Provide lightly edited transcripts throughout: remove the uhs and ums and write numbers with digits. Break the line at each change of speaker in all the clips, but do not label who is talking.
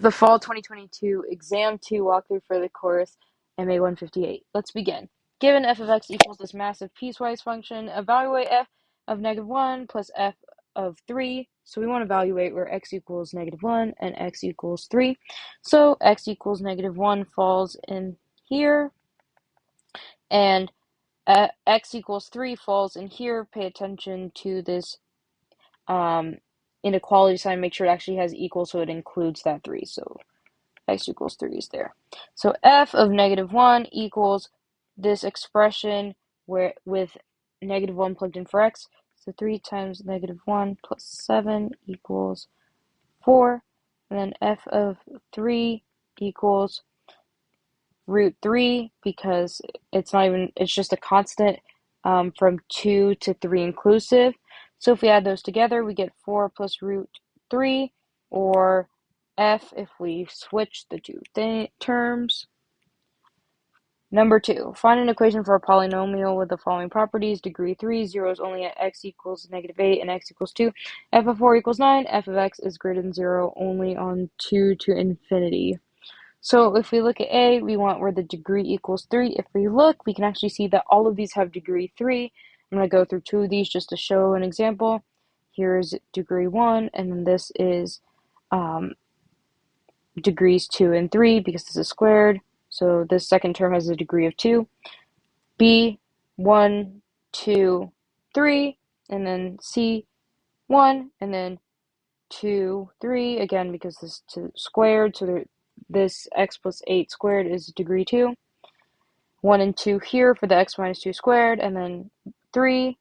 The Fall 2022 Exam 2 walkthrough for the course MA 158. Let's begin. Given f of x equals this massive piecewise function, evaluate f of -1 plus f of 3. So we want to evaluate where x equals -1 and x equals 3. So x equals -1 falls in here, and x equals 3 falls in here. Pay attention to this inequality sign. Make sure it actually has equal so it includes that 3. So x equals 3 is there. So f of -1 equals this expression where with -1 plugged in for x. So 3 times -1 plus 7 equals 4. And then f of 3 equals √3 because it's just a constant from 2 to 3 inclusive. So if we add those together, we get 4 plus √3, or f if we switch the two terms. Number 2, find an equation for a polynomial with the following properties: degree 3, 0 is only at x equals -8 and x equals 2, f of 4 equals 9, f of x is greater than 0 only on 2 to infinity. So if we look at A, we want where the degree equals 3. If we look, we can actually see that all of these have degree 3. I'm going to go through 2 of these just to show an example. Here's degree 1, and then this is degrees 2 and 3 because this is squared. So this second term has a degree of 2. B, 1, 2, 3, and then C, 1, and then 2, 3, again because this is squared, so this x plus 8 squared is degree 2. 1 and 2 here for the x minus 2 squared, and then 3,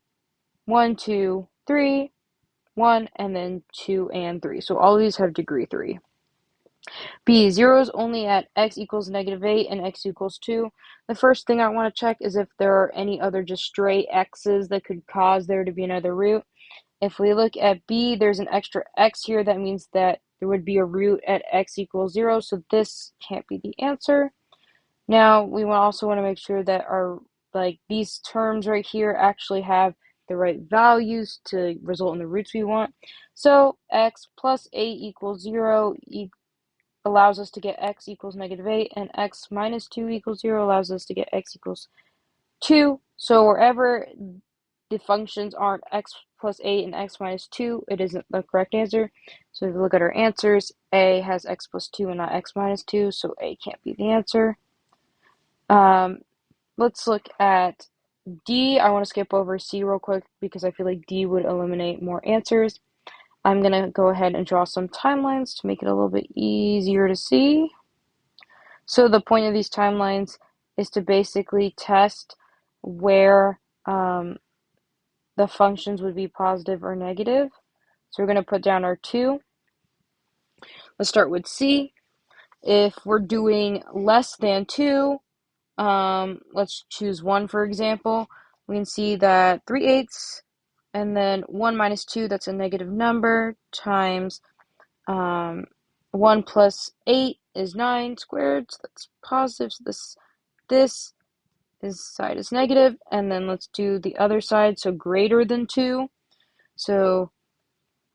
1, 2, 3, 1, and then 2 and 3. So all of these have degree 3. B, 0 is only at x equals -8 and x equals 2. The first thing I want to check is if there are any other just straight x's that could cause there to be another root. If we look at B, there's an extra x here. That means that there would be a root at x equals 0, so this can't be the answer. Now, we also want to make sure that these terms right here actually have the right values to result in the roots we want. So x plus 8 equals 0 allows us to get x equals -8, and x minus 2 equals 0 allows us to get x equals 2. So wherever the functions aren't x plus 8 and x minus 2, it isn't the correct answer. So if you look at our answers, A has x plus 2 and not x minus 2, so A can't be the answer. Let's look at D. I want to skip over C real quick because I feel like D would eliminate more answers. I'm going to go ahead and draw some timelines to make it a little bit easier to see. So the point of these timelines is to basically test where the functions would be positive or negative. So we're going to put down our 2. Let's start with C. If we're doing less than 2, let's choose 1 for example. We can see that 3/8 and then 1 minus 2, that's a negative number, times 1 plus 8 is 9 squared, so that's positive. So this side is negative, and then let's do the other side, so greater than 2. So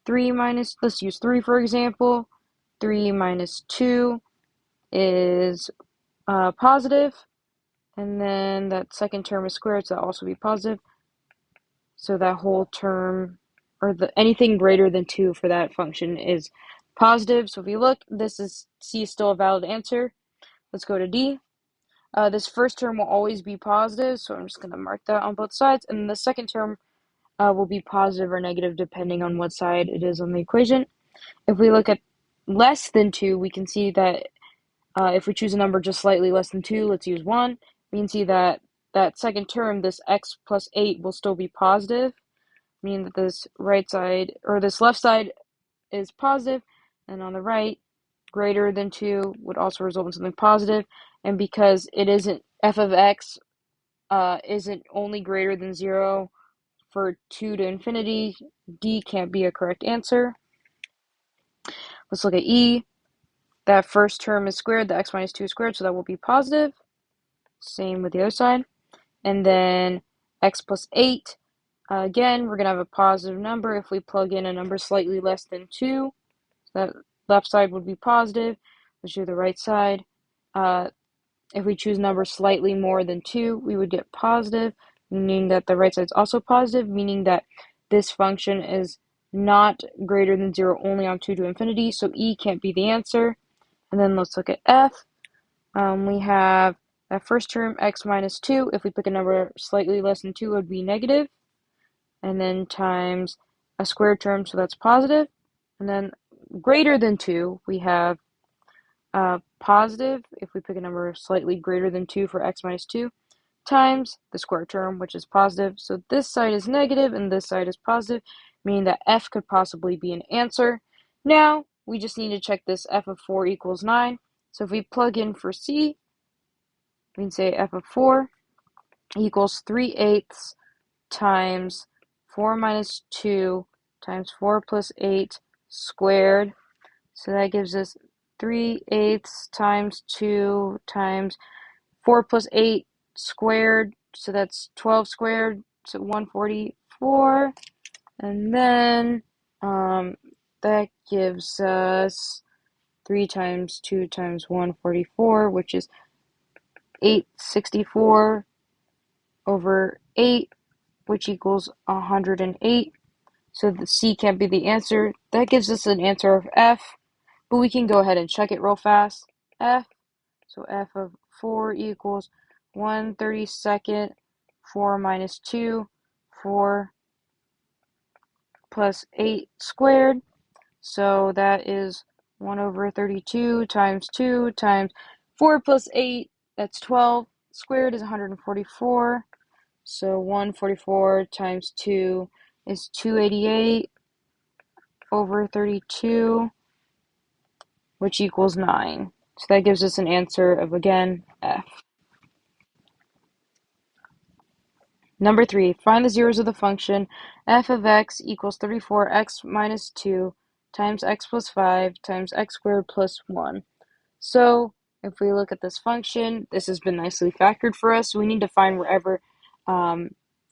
3 minus, let's use 3 for example. 3 minus 2 is positive, and then that second term is squared, so that'll also be positive. So that whole term, or anything greater than 2 for that function is positive. So if you look, C is still a valid answer. Let's go to D. This first term will always be positive, so I'm just going to mark that on both sides. And the second term will be positive or negative depending on what side it is on the equation. If we look at less than 2, we can see that if we choose a number just slightly less than 2, let's use 1, we can see that that second term, this x plus 8, will still be positive, meaning that this right side, or this left side, is positive, and on the right, greater than 2 would also result in something positive. And because it isn't, f of x isn't only greater than 0 for 2 to infinity, D can't be a correct answer. Let's look at E. That first term is squared, the x minus 2 is squared, so that will be positive. Same with the other side. And then x plus 8, again, we're going to have a positive number if we plug in a number slightly less than 2. That left side would be positive. Let's do the right side. If we choose numbers slightly more than 2, we would get positive, meaning that the right side is also positive, meaning that this function is not greater than 0 only on 2 to infinity, so e can't be the answer. And then let's look at f. We have that first term, x minus 2. If we pick a number slightly less than 2, it would be negative. And then times a squared term, so that's positive. And then greater than 2, we have positive, if we pick a number slightly greater than 2 for x minus 2, times the square term, which is positive. So this side is negative and this side is positive, meaning that f could possibly be an answer. Now, we just need to check this f of 4 equals 9. So if we plug in for c, we can say f of 4 equals 3/8 times 4 minus 2 times 4 plus 8 squared. So that gives us 3/8 times 2 times 4 plus 8 squared. So that's 12 squared, so 144. And then that gives us 3 times 2 times 144, which is 864 over 8, which equals 108. So the C can't be the answer. That gives us an answer of F, but we can go ahead and check it real fast. F, so F of 4 equals 1/32, 4 minus 2, 4 plus 8 squared. So that is 1/32 times 2 times 4 plus 8, that's 12. Squared is 144. So 144 times 2 is 288 over 32, which equals 9. So that gives us an answer of, again, F. Number 3, find the zeros of the function f of x equals 34x minus 2 times x plus 5 times x squared plus 1. So if we look at this function, this has been nicely factored for us. So we need to find wherever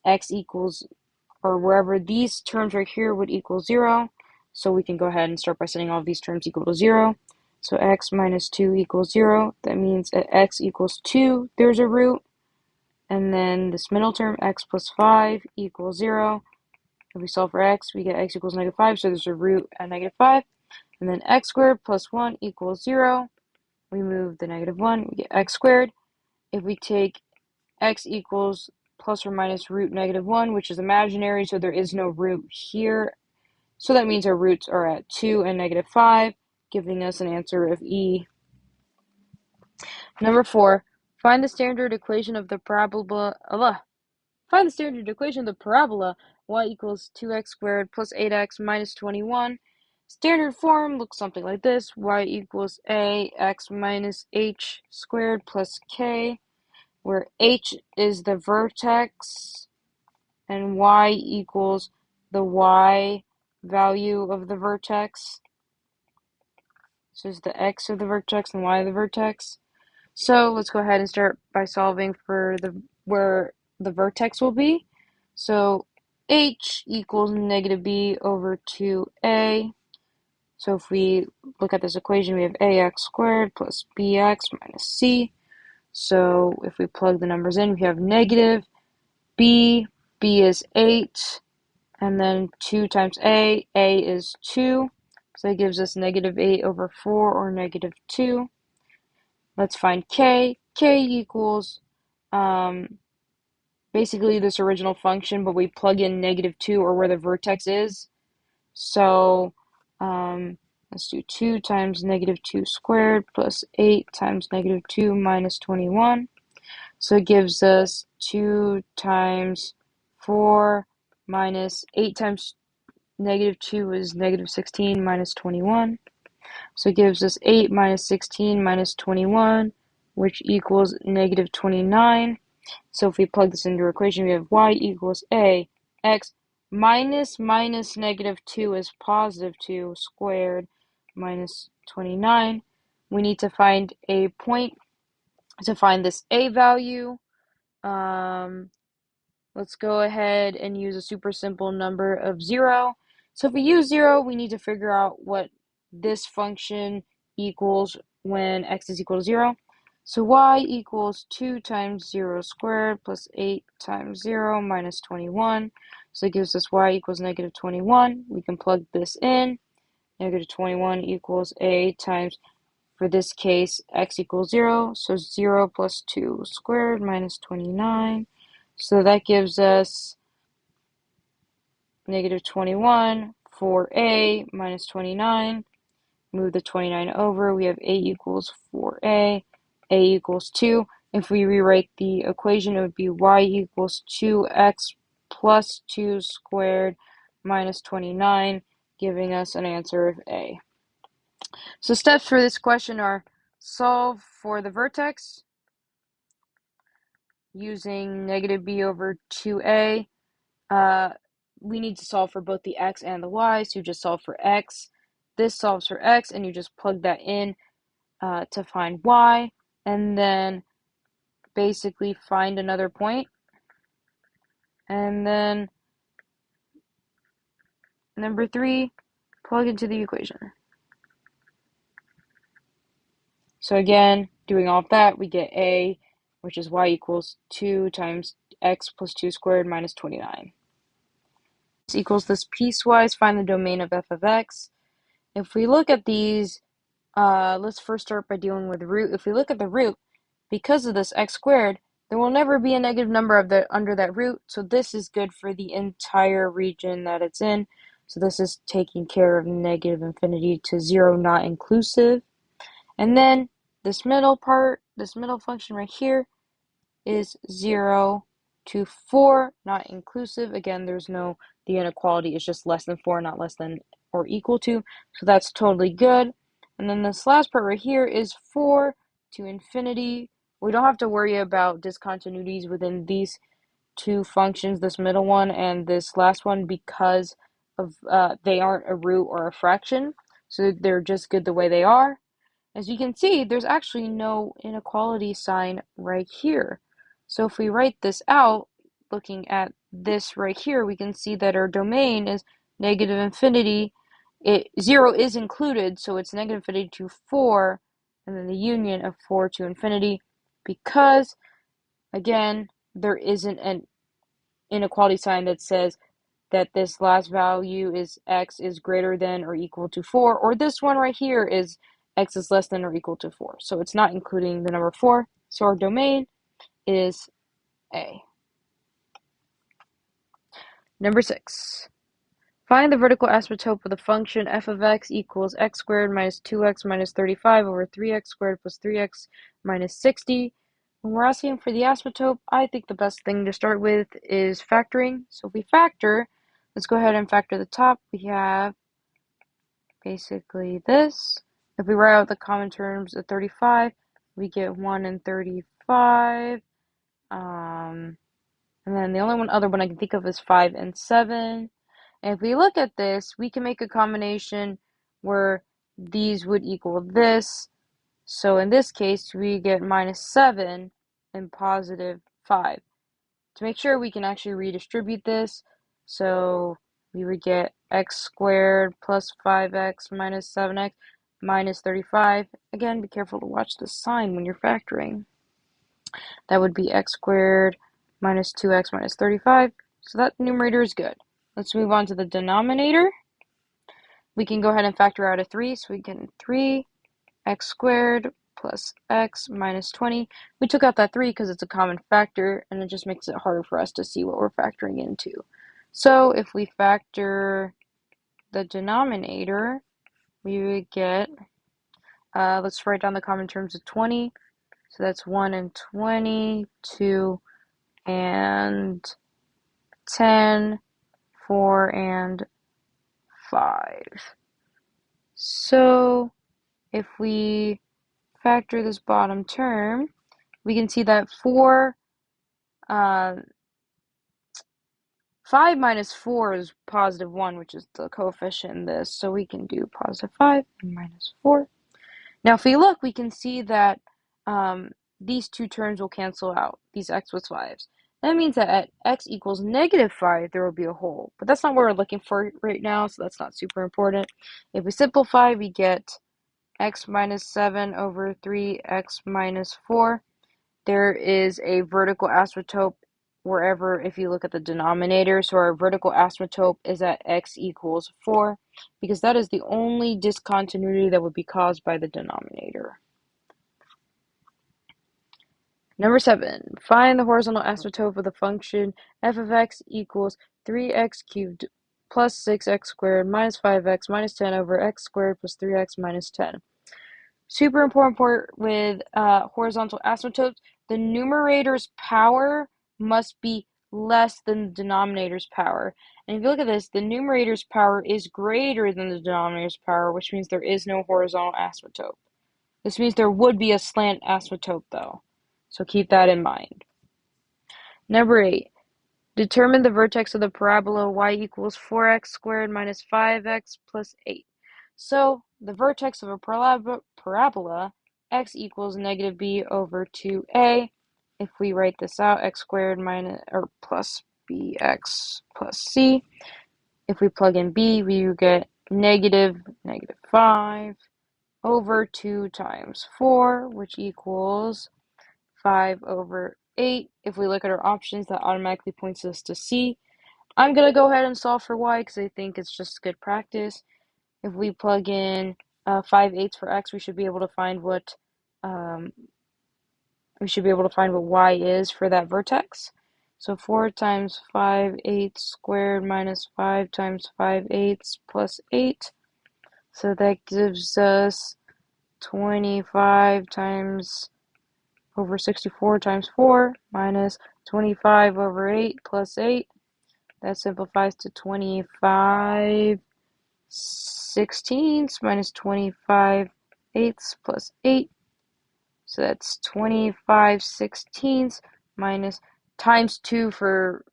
x equals, or wherever these terms right here would equal 0. So we can go ahead and start by setting all of these terms equal to 0. So x minus 2 equals 0. That means at x equals 2, there's a root. And then this middle term, x plus 5 equals 0. If we solve for x, we get x equals -5, so there's a root at -5. And then x squared plus 1 equals 0. We move the -1, we get x squared. If we take x equals plus or minus root -1, which is imaginary, so there is no root here. So that means our roots are at 2 and -5, giving us an answer of E. Number 4, find the standard equation of the parabola. Find the standard equation of the parabola y equals 2x squared plus 8x minus 21. Standard form looks something like this: y equals ax minus h squared plus k, where h is the vertex and y equals the y value of the vertex. So it's the x of the vertex and y of the vertex. So let's go ahead and start by solving for where the vertex will be. So h equals -b over 2a. So if we look at this equation, we have ax squared plus bx minus c. So if we plug the numbers in, we have negative b is 8, and then 2 times a is 2. So that gives us -8 over 4, or -2. Let's find k. K equals basically this original function, but we plug in -2, or where the vertex is. So let's do 2 times -2 squared plus 8 times -2 minus 21. So it gives us 2 times 4 minus 8 times -2 is -16 minus 21. So it gives us 8 minus 16 minus 21, which equals -29. So if we plug this into our equation, we have y equals ax minus -2 is +2 squared minus 29. We need to find a point to find this a value. Let's go ahead and use a super simple number of 0. So if we use 0, we need to figure out what this function equals when x is equal to 0. So y equals 2 times 0 squared plus 8 times 0 minus 21. So it gives us y equals negative 21. We can plug this in. Negative 21 equals a times, for this case, x equals 0. So 0 plus 2 squared minus 29. So that gives us negative 21 for a minus 29. Move the 29 over. We have a equals 4a. A equals 2. If we rewrite the equation, it would be y equals 2x plus 2 squared minus 29, giving us an answer of a. So steps for this question are: solve for the vertex using negative b over 2a. We need to solve for both the x and the y, so you just solve for x. This solves for x, and you just plug that in to find y, and then basically find another point, and then number 3, plug into the equation. So again, doing all of that, we get a, which is y equals 2 times x plus 2 squared minus 29. This equals this piecewise, find the domain of f of x. If we look at these, let's first start by dealing with the root. If we look at the root, because of this x squared, there will never be a negative number under that root, so this is good for the entire region that it's in. So this is taking care of negative infinity to 0, not inclusive. And then this middle part, this middle function right here, is 0 to 4, not inclusive. Again, there's no, the inequality is just less than 4, not less than or equal to, so that's totally good. And then this last part right here is 4 to infinity. We don't have to worry about discontinuities within these two functions, this middle one and this last one, because of they aren't a root or a fraction, so they're just good the way they are. As you can see, there's actually no inequality sign right here. So if we write this out, looking at this right here, we can see that our domain is negative infinity. 0 is included, so it's negative infinity to 4, and then the union of 4 to infinity, because, again, there isn't an inequality sign that says that this last value is x is greater than or equal to 4, or this one right here is x is less than or equal to 4. So it's not including the number 4. So our domain is A. Number 6. Find the vertical asymptote of the function f of x equals x squared minus 2x minus 35 over 3x squared plus 3x minus 60. When we're asking for the asymptote, I think the best thing to start with is factoring. So if we factor, let's go ahead and factor the top. We have basically this. If we write out the common terms of 35, we get 1 and 35. And then the only other one I can think of is 5 and 7. And if we look at this, we can make a combination where these would equal this. So in this case, we get minus 7 and positive 5. To make sure we can actually redistribute this, so we would get x squared plus 5x minus 7x minus 35. Again, be careful to watch the sign when you're factoring. That would be x squared minus 2x minus 35. So that numerator is good. Let's move on to the denominator. We can go ahead and factor out a 3, so we get 3x squared plus x minus 20. We took out that 3 because it's a common factor, and it just makes it harder for us to see what we're factoring into. So if we factor the denominator, we would get, let's write down the common terms of 20. So that's 1 and 20, 2 and 10, 4 and 5. So if we factor this bottom term, we can see that 5 minus 4 is positive 1, which is the coefficient in this. So we can do positive 5 and minus 4. Now if we look, we can see that these two terms will cancel out, these x with 5s. That means that at x equals negative 5, there will be a hole. But that's not what we're looking for right now, so that's not super important. If we simplify, we get x minus 7 over 3x minus 4. There is a vertical asymptote wherever, if you look at the denominator. So our vertical asymptote is at x equals 4, because that is the only discontinuity that would be caused by the denominator. Number 7, find the horizontal asymptote of the function f of x equals 3x cubed plus 6x squared minus 5x minus 10 over x squared plus 3x minus 10. Super important part with horizontal asymptotes, the numerator's power must be less than the denominator's power. And if you look at this, the numerator's power is greater than the denominator's power, which means there is no horizontal asymptote. This means there would be a slant asymptote, though. So keep that in mind. Number 8. Determine the vertex of the parabola y equals 4x squared minus 5x plus 8. So the vertex of a parabola, x equals negative b over 2a. If we write this out, x squared minus or plus bx plus c. If we plug in b, we get negative 5 over 2 times 4, which equals 5 over 8. If we look at our options, that automatically points us to C. I'm going to go ahead and solve for y because I think it's just good practice. If we plug in 5/8 for x, we should be able to find what y is for that vertex. So 4 times 5/8 squared minus 5 times 5/8 plus 8. So that gives us 25 times over 64 times 4 minus 25 over 8 plus 8. That simplifies to 25 sixteenths minus 25 eighths plus 8. So that's 25 sixteenths minus times 2 for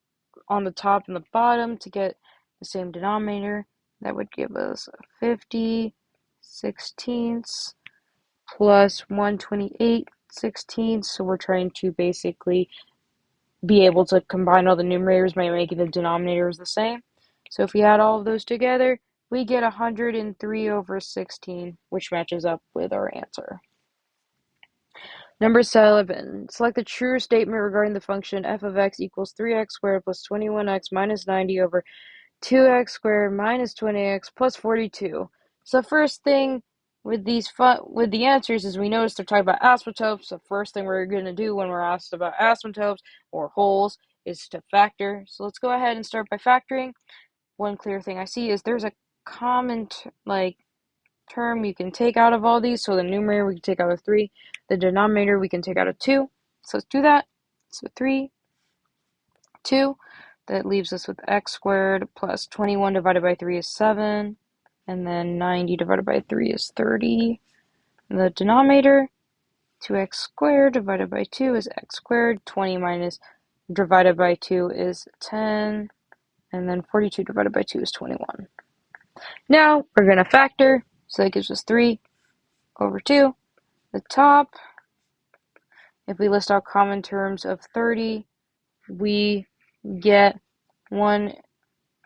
on the top and the bottom to get the same denominator. That would give us 50 sixteenths plus 128 sixteenths. So we're trying to basically be able to combine all the numerators by making the denominators the same. So if we add all of those together, we get 103 over 16, which matches up with our answer. Number 7, select the true statement regarding the function f of x equals 3x squared plus 21x minus 90 over 2x squared minus 20x plus 42. So first thing with the answers is we notice they're talking about asymptotes. The first thing we're going to do when we're asked about asymptotes or holes is to factor. So let's go ahead and start by factoring. One clear thing I see is there's a common term you can take out of all these. So the numerator we can take out of 3. The denominator we can take out of 2. So let's do that. So 3, 2. That leaves us with x squared plus 21 divided by 3 is 7. And then 90 divided by 3 is 30. And the denominator, 2x squared divided by 2 is x squared. 20 minus divided by 2 is 10. And then 42 divided by 2 is 21. Now we're going to factor. So that gives us 3 over 2. The top, if we list out common terms of 30, we get 1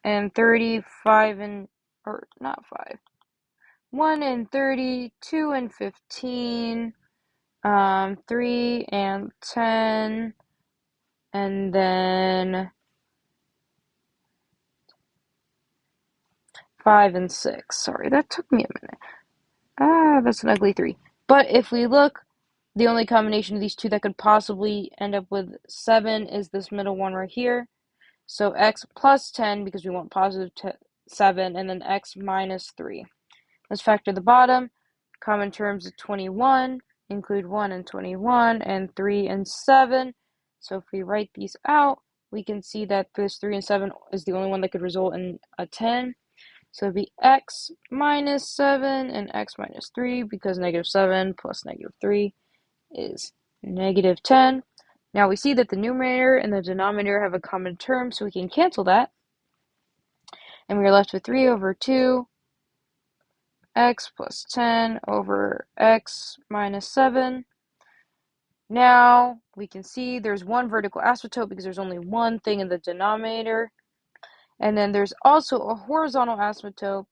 and 30, 5 and, or not 5, 1 and 30, 2 and 15, 3 and 10, and then 5 and 6. Sorry, that took me a minute. That's an ugly 3. But if we look, the only combination of these two that could possibly end up with 7 is this middle one right here. So x plus 10, because we want positive 7, and then x minus 3. Let's factor the bottom. Common terms of 21, include 1 and 21, and 3 and 7. So if we write these out, we can see that this 3 and 7 is the only one that could result in a 10. So it'd be x minus 7 and x minus 3, because negative 7 plus negative 3 is negative 10. Now we see that the numerator and the denominator have a common term, so we can cancel that. And we are left with 3 over 2 x plus 10 over x minus 7. Now we can see there's one vertical asymptote because there's only one thing in the denominator. And then there's also a horizontal asymptote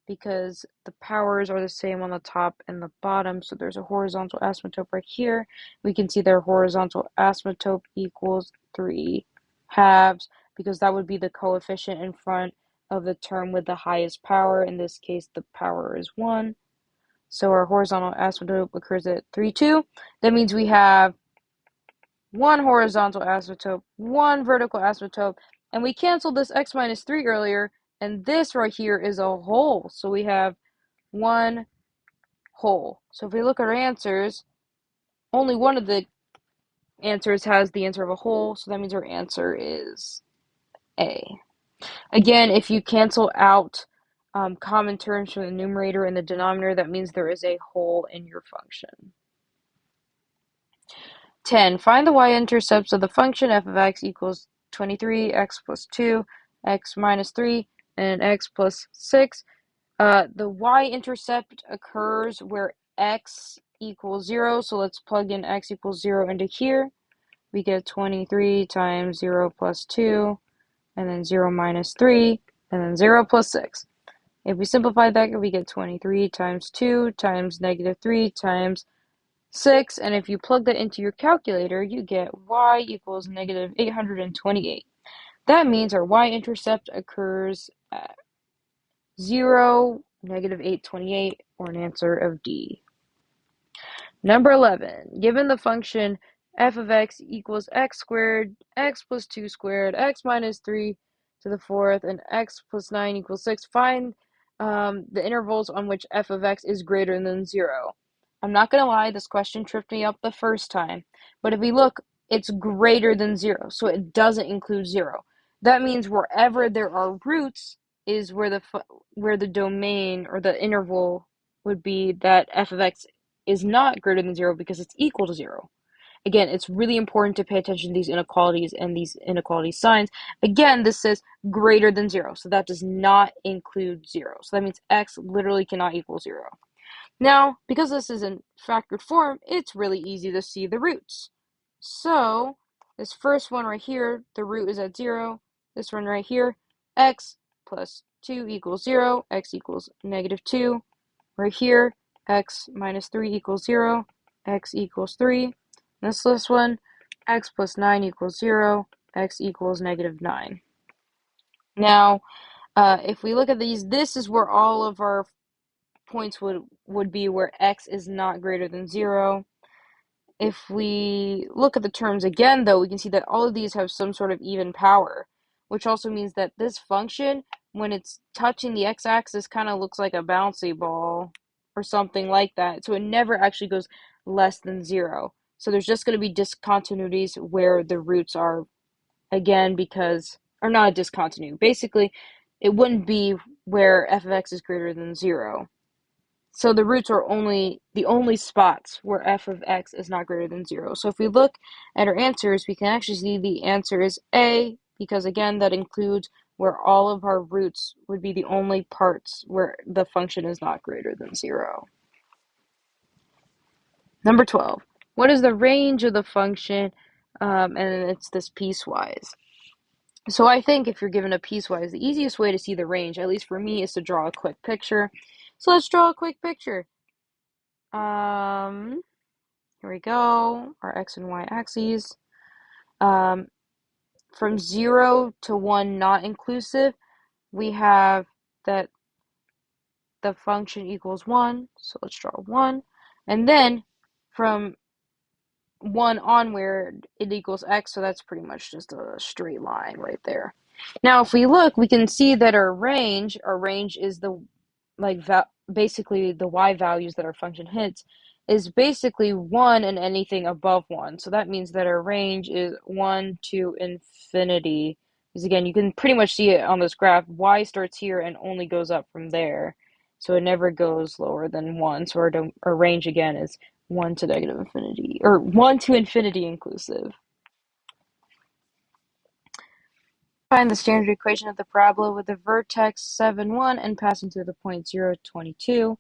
because the powers are the same on the top and the bottom. So there's a horizontal asymptote right here. We can see their horizontal asymptote equals 3/2 because that would be the coefficient in front of the term with the highest power. In this case, the power is 1. So our horizontal asymptote occurs at 3/2. That means we have one horizontal asymptote, one vertical asymptote, and we canceled this x minus 3 earlier, and this right here is a whole. So we have one whole. So if we look at our answers, only one of the answers has the answer of a whole, so that means our answer is A. Again, if you cancel out common terms from the numerator and the denominator, that means there is a whole in your function. 10. Find the y-intercepts of the function f of x equals 23, x plus 2, x minus 3, and x plus 6. The y-intercept occurs where x equals 0, so let's plug in x equals 0 into here. We get 23 times 0 plus 2, and then 0 minus 3, and then 0 plus 6. If we simplify that, we get 23 times 2 times negative 3 times 6, and if you plug that into your calculator, you get y equals negative 828. That means our y-intercept occurs at 0, negative 828, or an answer of D. Number 11, given the function f of x equals x squared, x plus 2 squared, x minus 3 to the fourth, and x plus 9 equals 6, find the intervals on which f of x is greater than 0. I'm not going to lie, this question tripped me up the first time, but if we look, it's greater than 0, so it doesn't include 0. That means wherever there are roots is where the domain or the interval would be that f of x is not greater than 0 because it's equal to 0. Again, it's really important to pay attention to these inequalities and these inequality signs. Again, this says greater than 0, so that does not include 0. So that means x literally cannot equal 0. Now, because this is in factored form, it's really easy to see the roots. So, this first one right here, the root is at 0. This one right here, x plus 2 equals 0, x equals negative 2. Right here, x minus 3 equals 0, x equals 3. This one, x plus 9 equals 0, x equals negative 9. Now, if we look at these, this is where all of our points would be where x is not greater than 0. If we look at the terms again, though, we can see that all of these have some sort of even power, which also means that this function, when it's touching the x-axis, kind of looks like a bouncy ball or something like that. So it never actually goes less than 0. So there's just going to be discontinuities where the roots are, again, because, or not a discontinuity. Basically, it wouldn't be where f of x is greater than 0. So the roots are the only spots where f of x is not greater than 0. So if we look at our answers, we can actually see the answer is A, because again, that includes where all of our roots would be the only parts where the function is not greater than 0. Number 12, what is the range of the function? And it's this piecewise. So I think if you're given a piecewise, the easiest way to see the range, at least for me, is to draw a quick picture. So let's draw a quick picture. Here we go, our x and y axes. From 0 to 1 not inclusive, we have that the function equals 1, so let's draw 1. And then from 1 onward, it equals x, so that's pretty much just a straight line right there. Now, if we look, we can see that our range is the, basically the y values that our function hits, is basically 1 and anything above 1. So that means that our range is 1 to infinity. Because again, you can pretty much see it on this graph. Y starts here and only goes up from there. So it never goes lower than 1. So our range, again, is 1 to negative infinity, or 1 to infinity inclusive. Find the standard equation of the parabola with the vertex 7, 1 and passing through the point 0, 22.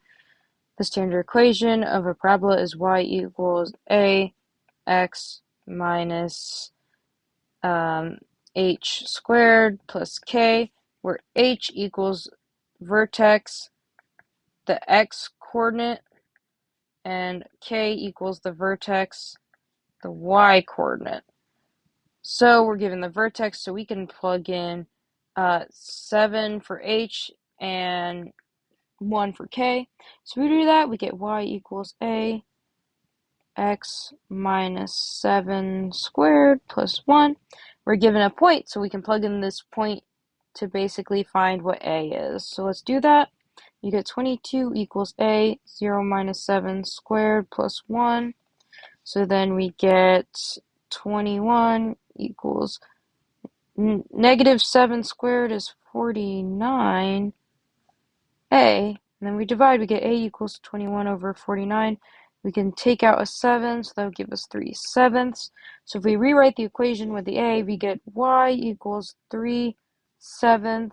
The standard equation of a parabola is y equals ax minus h squared plus k, where h equals vertex the x coordinate, and k equals the vertex, the y coordinate. So we're given the vertex, so we can plug in 7 for h and 1 for k. So we do that, we get y equals a x minus 7 squared plus 1. We're given a point, so we can plug in this point to basically find what a is. So let's do that. You get 22 equals a, 0 minus 7 squared plus 1. So then we get 21 equals negative 7 squared is 49a. And then we divide, we get a equals 21 over 49. We can take out a 7, so that would give us 3/7. So if we rewrite the equation with the a, we get y equals 3/7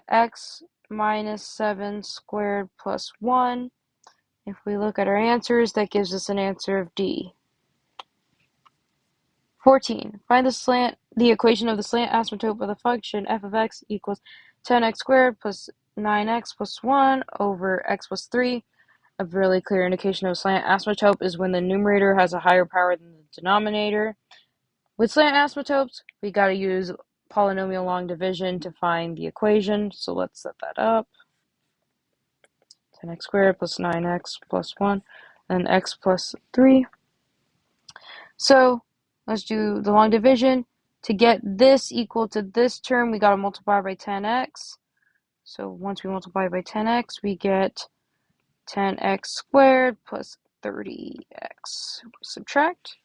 x minus 7 squared plus 1. If we look at our answers, that gives us an answer of D. 14. Find the equation of the slant asymptote of the function f of x equals 10x squared plus 9x plus 1 over x plus 3. A really clear indication of slant asymptote is when the numerator has a higher power than the denominator. With slant asymptotes, we got to use polynomial long division to find the equation. So let's set that up. 10x squared plus 9x plus 1, and x plus 3. So let's do the long division. To get this equal to this term, we got to multiply by 10x. So once we multiply by 10x, we get 10x squared plus 30x. Subtract.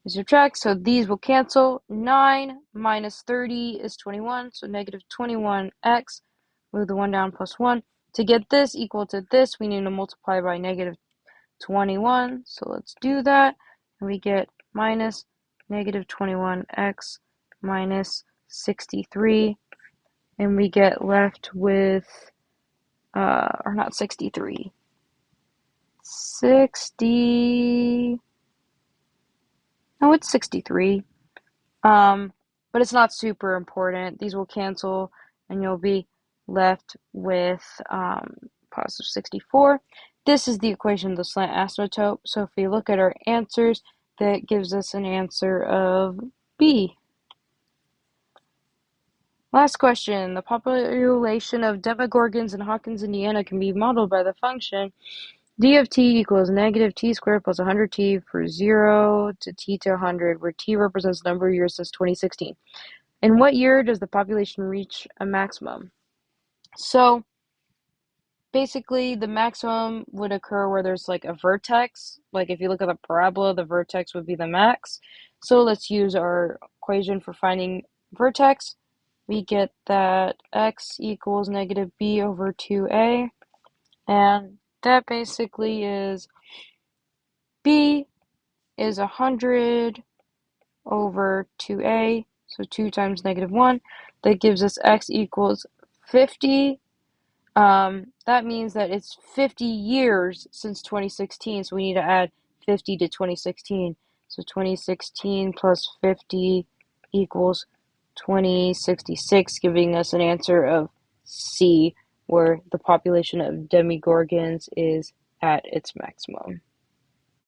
We subtract, so these will cancel. 9 minus 30 is 21, so negative 21x. Move the 1 down, plus 1. To get this equal to this, we need to multiply by negative 21. So let's do that. And we get minus negative 21x minus 63. And we get left with, or not 63, 60. No, it's 63. But it's not super important. These will cancel, and you'll be left with positive 64. This is the equation of the slant asymptote. So if we look at our answers, that gives us an answer of B. Last question. The population of demogorgons in Hawkins, Indiana can be modeled by the function d of t equals negative t squared plus 100t for 0 to t to 100, where t represents the number of years since 2016. In what year does the population reach a maximum? So basically, the maximum would occur where there's like a vertex. Like if you look at the parabola, the vertex would be the max. So let's use our equation for finding vertex. We get that x equals negative b over 2a. And that basically is b is 100 over 2a. So 2 times negative 1. That gives us x equals 50. That means that it's 50 years since 2016, so we need to add 50 to 2016. So 2016 plus 50 equals 2066, giving us an answer of C, where the population of demogorgons is at its maximum.